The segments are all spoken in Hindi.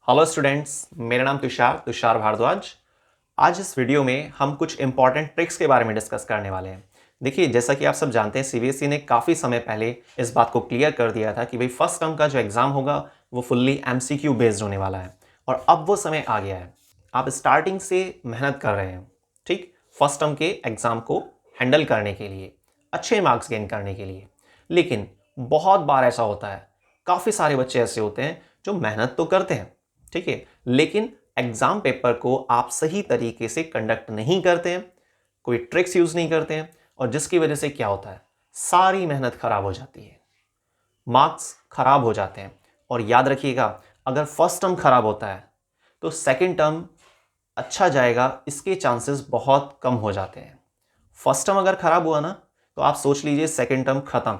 हेलो स्टूडेंट्स, मेरा नाम तुषार भारद्वाज। आज इस वीडियो में हम कुछ इंपॉर्टेंट ट्रिक्स के बारे में डिस्कस करने वाले हैं। देखिए, जैसा कि आप सब जानते हैं, सीबीएसई ने काफ़ी समय पहले इस बात को क्लियर कर दिया था कि भाई फर्स्ट टर्म का जो एग्ज़ाम होगा वो फुल्ली एमसीक्यू बेस्ड होने वाला है। और अब वो समय आ गया है, आप स्टार्टिंग से मेहनत कर रहे हैं, ठीक, फर्स्ट टर्म के एग्ज़ाम को हैंडल करने के लिए, अच्छे मार्क्स गेन करने के लिए। लेकिन बहुत बार ऐसा होता है, काफ़ी सारे बच्चे ऐसे होते हैं जो मेहनत तो करते हैं, ठीक है, लेकिन एग्जाम पेपर को आप सही तरीके से कंडक्ट नहीं करते हैं, कोई ट्रिक्स यूज नहीं करते हैं, और जिसकी वजह से क्या होता है, सारी मेहनत खराब हो जाती है, मार्क्स खराब हो जाते हैं। और याद रखिएगा, अगर फर्स्ट टर्म खराब होता है तो सेकंड टर्म अच्छा जाएगा, इसके चांसेस बहुत कम हो जाते हैं। फर्स्ट टर्म अगर खराब हुआ ना, तो आप सोच लीजिए सेकंड टर्म खत्म,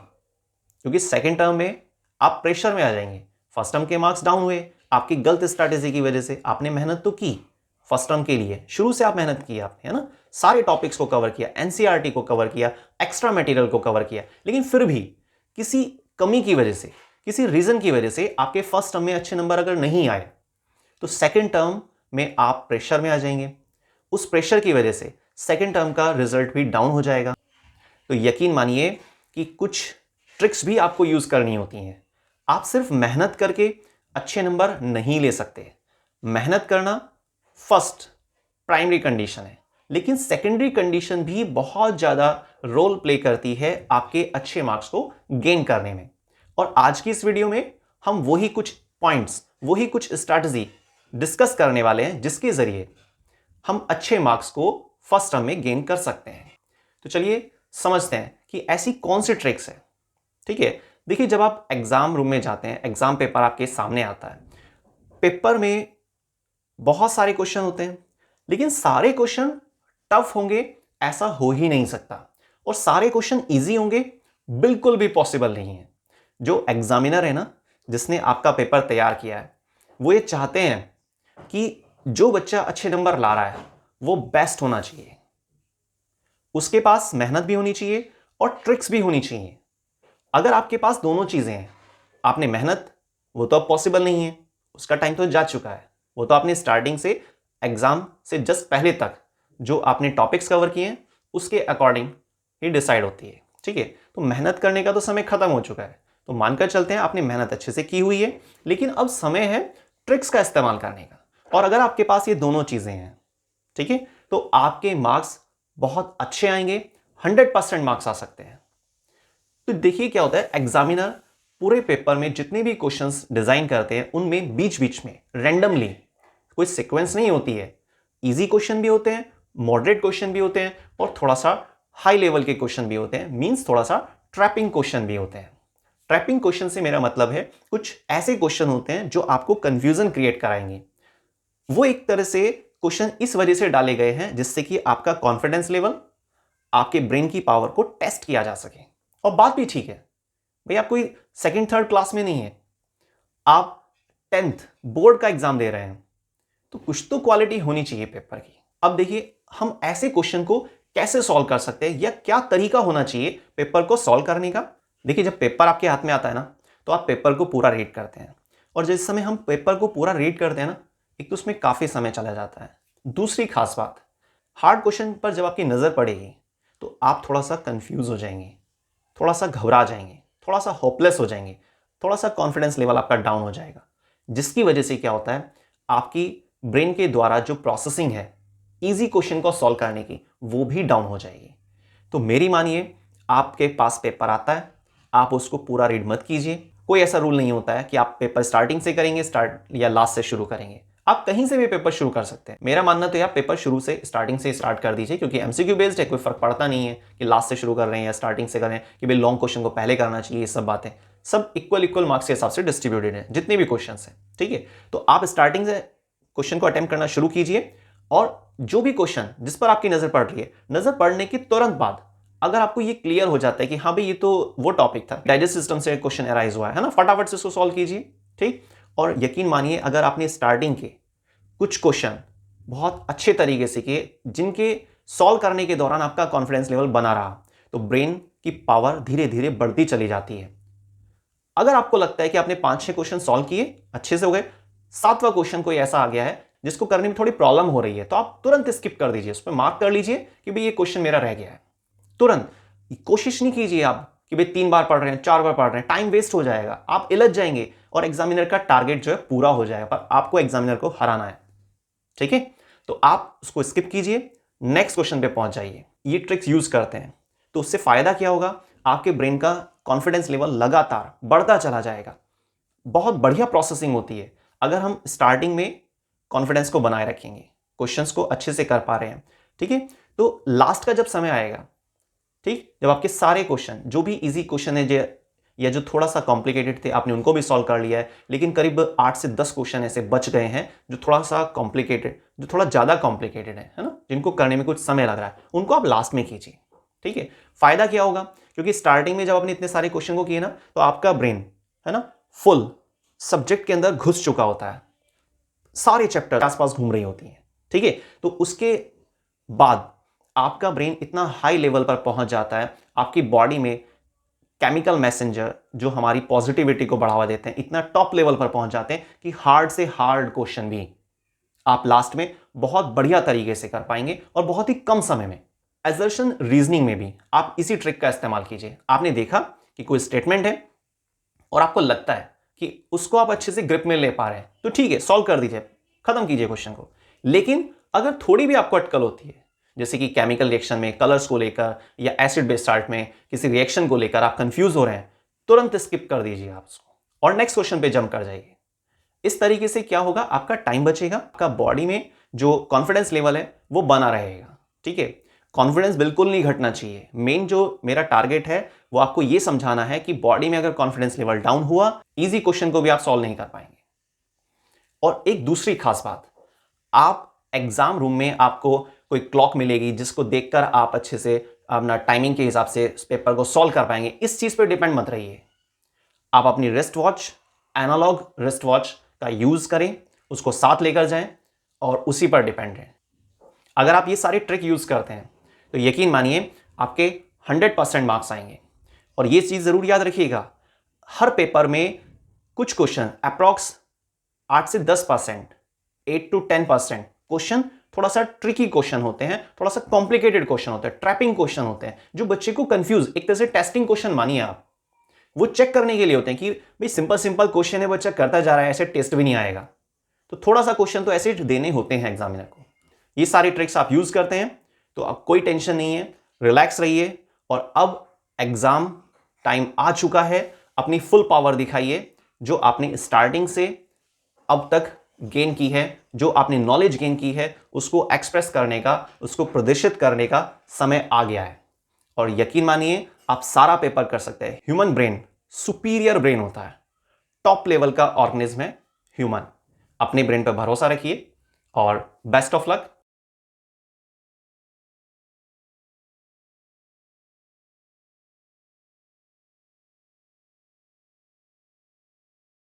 क्योंकि सेकंड टर्म में आप प्रेशर में आ जाएंगे। फर्स्ट टर्म के मार्क्स डाउन हुए आपकी गलत स्ट्रैटेजी की वजह से। आपने मेहनत तो की फर्स्ट टर्म के लिए, शुरू से आप मेहनत की आपने, है ना, सारे टॉपिक्स को कवर किया, एनसीईआरटी को कवर किया, एक्स्ट्रा मटेरियल को कवर किया, लेकिन फिर भी किसी कमी की वजह से, किसी रीजन की वजह से आपके फर्स्ट टर्म में अच्छे नंबर अगर नहीं आए, तो सेकेंड टर्म में आप प्रेशर में आ जाएंगे। उस प्रेशर की वजह से सेकेंड टर्म का रिजल्ट भी डाउन हो जाएगा। तो यकीन मानिए कि कुछ ट्रिक्स भी आपको यूज करनी होती हैं। आप सिर्फ मेहनत करके अच्छे नंबर नहीं ले सकते। मेहनत करना फर्स्ट प्राइमरी कंडीशन है, लेकिन सेकेंडरी कंडीशन भी बहुत ज्यादा रोल प्ले करती है आपके अच्छे मार्क्स को गेन करने में। और आज की इस वीडियो में हम वही कुछ पॉइंट्स, वही कुछ स्ट्रैटेजी डिस्कस करने वाले हैं, जिसके जरिए हम अच्छे मार्क्स को फर्स्ट टर्म में गेन कर सकते हैं। तो चलिए समझते हैं कि ऐसी कौन सी ट्रिक्स है। ठीक है, देखिए, जब आप एग्जाम रूम में जाते हैं, एग्जाम पेपर आपके सामने आता है, पेपर में बहुत सारे क्वेश्चन होते हैं, लेकिन सारे क्वेश्चन टफ होंगे ऐसा हो ही नहीं सकता, और सारे क्वेश्चन इजी होंगे बिल्कुल भी पॉसिबल नहीं है। जो एग्जामिनर है ना, जिसने आपका पेपर तैयार किया है, वो ये चाहते हैं कि जो बच्चा अच्छे नंबर ला रहा है वो बेस्ट होना चाहिए, उसके पास मेहनत भी होनी चाहिए और ट्रिक्स भी होनी चाहिए। अगर आपके पास दोनों चीजें हैं, आपने मेहनत, वो तो अब पॉसिबल नहीं है, उसका टाइम तो जा चुका है, वो तो आपने स्टार्टिंग से एग्जाम से जस्ट पहले तक जो आपने टॉपिक्स कवर किए हैं उसके अकॉर्डिंग ही डिसाइड होती है। ठीक है, तो मेहनत करने का तो समय खत्म हो चुका है। तो मानकर चलते हैं आपने मेहनत अच्छे से की हुई है, लेकिन अब समय है ट्रिक्स का इस्तेमाल करने का। और अगर आपके पास ये दोनों चीजें हैं, ठीक है, तो आपके मार्क्स बहुत अच्छे आएंगे, 100% मार्क्स आ सकते हैं। तो देखिए क्या होता है, एग्जामिनर पूरे पेपर में जितने भी क्वेश्चंस डिजाइन करते हैं उनमें बीच बीच में रैंडमली, कोई सीक्वेंस नहीं होती है, इजी क्वेश्चन भी होते हैं, मॉडरेट क्वेश्चन भी होते हैं, और थोड़ा सा हाई लेवल के क्वेश्चन भी होते हैं, मींस थोड़ा सा ट्रैपिंग क्वेश्चन भी होते हैं। ट्रैपिंग क्वेश्चन से मेरा मतलब है कुछ ऐसे क्वेश्चन होते हैं जो आपको कंफ्यूजन क्रिएट कराएंगे। वो एक तरह से क्वेश्चन इस वजह से डाले गए हैं जिससे कि आपका कॉन्फिडेंस लेवल, आपके ब्रेन की पावर को टेस्ट किया जा सके। और बात भी ठीक है, भाई आप कोई सेकंड थर्ड क्लास में नहीं है, आप 10th बोर्ड का एग्जाम दे रहे हैं, तो कुछ तो क्वालिटी होनी चाहिए पेपर की। अब देखिए, हम ऐसे क्वेश्चन को कैसे सॉल्व कर सकते हैं, या क्या तरीका होना चाहिए पेपर को सॉल्व करने का। देखिए, जब पेपर आपके हाथ में आता है ना, तो आप पेपर को पूरा रीड करते हैं, और जिस समय हम पेपर को पूरा रीड करते हैं ना, एक तो उसमें काफी समय चला जाता है। दूसरी खास बात, हार्ड क्वेश्चन पर जब आपकी नजर पड़ेगी तो आप थोड़ा सा कंफ्यूज हो जाएंगे, थोड़ा सा घबरा जाएंगे, थोड़ा सा होपलेस हो जाएंगे, थोड़ा सा कॉन्फिडेंस लेवल आपका डाउन हो जाएगा, जिसकी वजह से क्या होता है, आपकी ब्रेन के द्वारा जो प्रोसेसिंग है इजी क्वेश्चन को सॉल्व करने की, वो भी डाउन हो जाएगी। तो मेरी मानिए, आपके पास पेपर आता है, आप उसको पूरा रीड मत कीजिए। कोई ऐसा रूल नहीं होता है कि आप पेपर स्टार्टिंग से करेंगे स्टार्ट या लास्ट से शुरू करेंगे, आप कहीं से भी पेपर शुरू कर सकते हैं। मेरा मानना तो यह पेपर शुरू से स्टार्टिंग से स्टार्ट कर दीजिए, क्योंकि एमसीक्यू बेस्ड है, कोई फर्क पड़ता नहीं है कि लास्ट से शुरू कर रहे हैं या स्टार्टिंग से कर रहे हैं, कि भाई लॉन्ग क्वेश्चन को पहले करना चाहिए। ये सब बातें सब इक्वल मार्क्स के हिसाब से डिस्ट्रीब्यूटेड है, जितने भी क्वेश्चन हैं। ठीक है, तो आप स्टार्टिंग से क्वेश्चन को अटेम्प्ट करना शुरू कीजिए, और जो भी क्वेश्चन जिस पर आपकी नजर पड़ रही है, नजर पड़ने के तुरंत बाद अगर आपको ये क्लियर हो जाता है कि हाँ भाई ये तो वो टॉपिक था, डाइजेस्ट सिस्टम से क्वेश्चन अराइज हुआ है ना, फटाफट से इसको सॉल्व कीजिए। ठीक, और यकीन मानिए, अगर आपने स्टार्टिंग के कुछ क्वेश्चन बहुत अच्छे तरीके से किए, जिनके सॉल्व करने के दौरान आपका कॉन्फिडेंस लेवल बना रहा, तो ब्रेन की पावर धीरे धीरे बढ़ती चली जाती है। अगर आपको लगता है कि आपने 5-6 क्वेश्चन सॉल्व किए, अच्छे से हो गए, 7वां क्वेश्चन कोई ऐसा आ गया है जिसको करने में थोड़ी प्रॉब्लम हो रही है, तो आप तुरंत स्किप कर दीजिए, उस पर मार्क कर लीजिए कि भाई ये क्वेश्चन मेरा रह गया है। तुरंत कोशिश नहीं कीजिए आप कि भाई 3 बार पढ़ रहे हैं, 4 बार पढ़ रहे हैं, टाइम वेस्ट हो जाएगा, आप इलझ जाएंगे और एग्जामिनर का टारगेट जो है पूरा हो जाएगा, पर आपको एग्जामिनर को हराना है। ठीक है, तो आप उसको स्किप कीजिए, नेक्स्ट क्वेश्चन पे पहुंच जाइए। ये ट्रिक्स यूज करते हैं तो उससे फायदा क्या होगा, आपके ब्रेन का कॉन्फिडेंस लेवल लगातार बढ़ता चला जाएगा। बहुत बढ़िया प्रोसेसिंग होती है अगर हम स्टार्टिंग में कॉन्फिडेंस को बनाए रखेंगे, क्वेश्चंस को अच्छे से कर पा रहे हैं। ठीक है, तो लास्ट का जब समय आएगा, ठीक, जब आपके सारे क्वेश्चन जो भी इजी क्वेश्चन है या जो थोड़ा सा कॉम्प्लिकेटेड थे आपने उनको भी सॉल्व कर लिया है, लेकिन करीब 8 से 10 क्वेश्चन ऐसे बच गए हैं जो थोड़ा सा कॉम्प्लिकेटेड, जो थोड़ा ज्यादा कॉम्प्लिकेटेड है ना, जिनको करने में कुछ समय लग रहा है, उनको आप लास्ट में कीजिए। ठीक है, फायदा क्या होगा, क्योंकि स्टार्टिंग में जब आपने इतने सारे क्वेश्चन को किए ना, तो आपका ब्रेन है ना फुल सब्जेक्ट के अंदर घुस चुका होता है, सारे चैप्टर आसपास घूम रही होती हैं। ठीक है, तो उसके बाद आपका ब्रेन इतना हाई लेवल पर पहुंच जाता है, आपकी बॉडी में केमिकल मैसेंजर जो हमारी पॉजिटिविटी को बढ़ावा देते हैं इतना टॉप लेवल पर पहुंच जाते हैं कि हार्ड से हार्ड क्वेश्चन भी आप लास्ट में बहुत बढ़िया तरीके से कर पाएंगे और बहुत ही कम समय में। असर्शन रीजनिंग में भी आप इसी ट्रिक का इस्तेमाल कीजिए। आपने देखा कि कोई स्टेटमेंट है और आपको लगता है कि उसको आप अच्छे से ग्रिप में ले पा रहे हैं, तो ठीक है, सॉल्व कर दीजिए, खत्म कीजिए क्वेश्चन को। लेकिन अगर थोड़ी भी आपको अटकल होती है, जैसे कि केमिकल रिएक्शन में, कलर्स को लेकर, या एसिड बेस साल्ट में किसी रिएक्शन को लेकर आप कंफ्यूज हो रहे हैं, तुरंत स्किप कर दीजिए आप उसको और नेक्स्ट क्वेश्चन पे जंप कर जाइए। इस तरीके से क्या होगा, आपका टाइम बचेगा, आपका बॉडी में जो कॉन्फिडेंस लेवल है वो बना रहेगा। ठीक है, कॉन्फिडेंस बिल्कुल नहीं घटना चाहिए। मेन जो मेरा टारगेट है वो आपको ये समझाना है कि बॉडी में अगर कॉन्फिडेंस लेवल डाउन हुआ, इजी क्वेश्चन को भी आप सॉल्व नहीं कर पाएंगे। और एक दूसरी खास बात, आप एग्जाम रूम में आपको कोई क्लॉक मिलेगी जिसको देखकर आप अच्छे से अपना टाइमिंग के हिसाब से इस पेपर को सॉल्व कर पाएंगे, इस चीज पर डिपेंड मत रहिए। आप अपनी wrist watch, analog wrist watch का यूज करें, उसको साथ लेकर जाएं और उसी पर डिपेंड रहें। अगर आप ये सारी ट्रिक यूज करते हैं तो यकीन मानिए आपके 100% मार्क्स आएंगे। और ये चीज जरूर याद रखिएगा, हर पेपर में कुछ क्वेश्चन अप्रॉक्स 8 से 10%, 8 to 10% क्वेश्चन थोड़ा सा ट्रिकी क्वेश्चन होते हैं, थोड़ा सा कॉम्प्लिकेटेड क्वेश्चन होते हैं, ट्रैपिंग क्वेश्चन होते हैं, जो बच्चे को कंफ्यूज, एक तरह से टेस्टिंग क्वेश्चन मानिए आप, वो चेक करने के लिए होते हैं कि भाई सिंपल सिंपल क्वेश्चन है, बच्चा करता जा रहा है, ऐसे टेस्ट भी नहीं आएगा, तो थोड़ा सा क्वेश्चन तो ऐसे देने होते हैं एग्जामिनर को। ये सारी ट्रिक्स आप यूज करते हैं तो अब कोई टेंशन नहीं है, रिलैक्स रहिए। और अब एग्जाम टाइम आ चुका है, अपनी फुल पावर दिखाइए, जो आपने स्टार्टिंग से अब तक गेन की है, जो आपने नॉलेज गेन की है, उसको एक्सप्रेस करने का, उसको प्रदर्शित करने का समय आ गया है। और यकीन मानिए आप सारा पेपर कर सकते हैं। ह्यूमन ब्रेन सुपीरियर ब्रेन होता है, टॉप लेवल का ऑर्गेनिज्म है ह्यूमन। अपने ब्रेन पर भरोसा रखिए और बेस्ट ऑफ लक।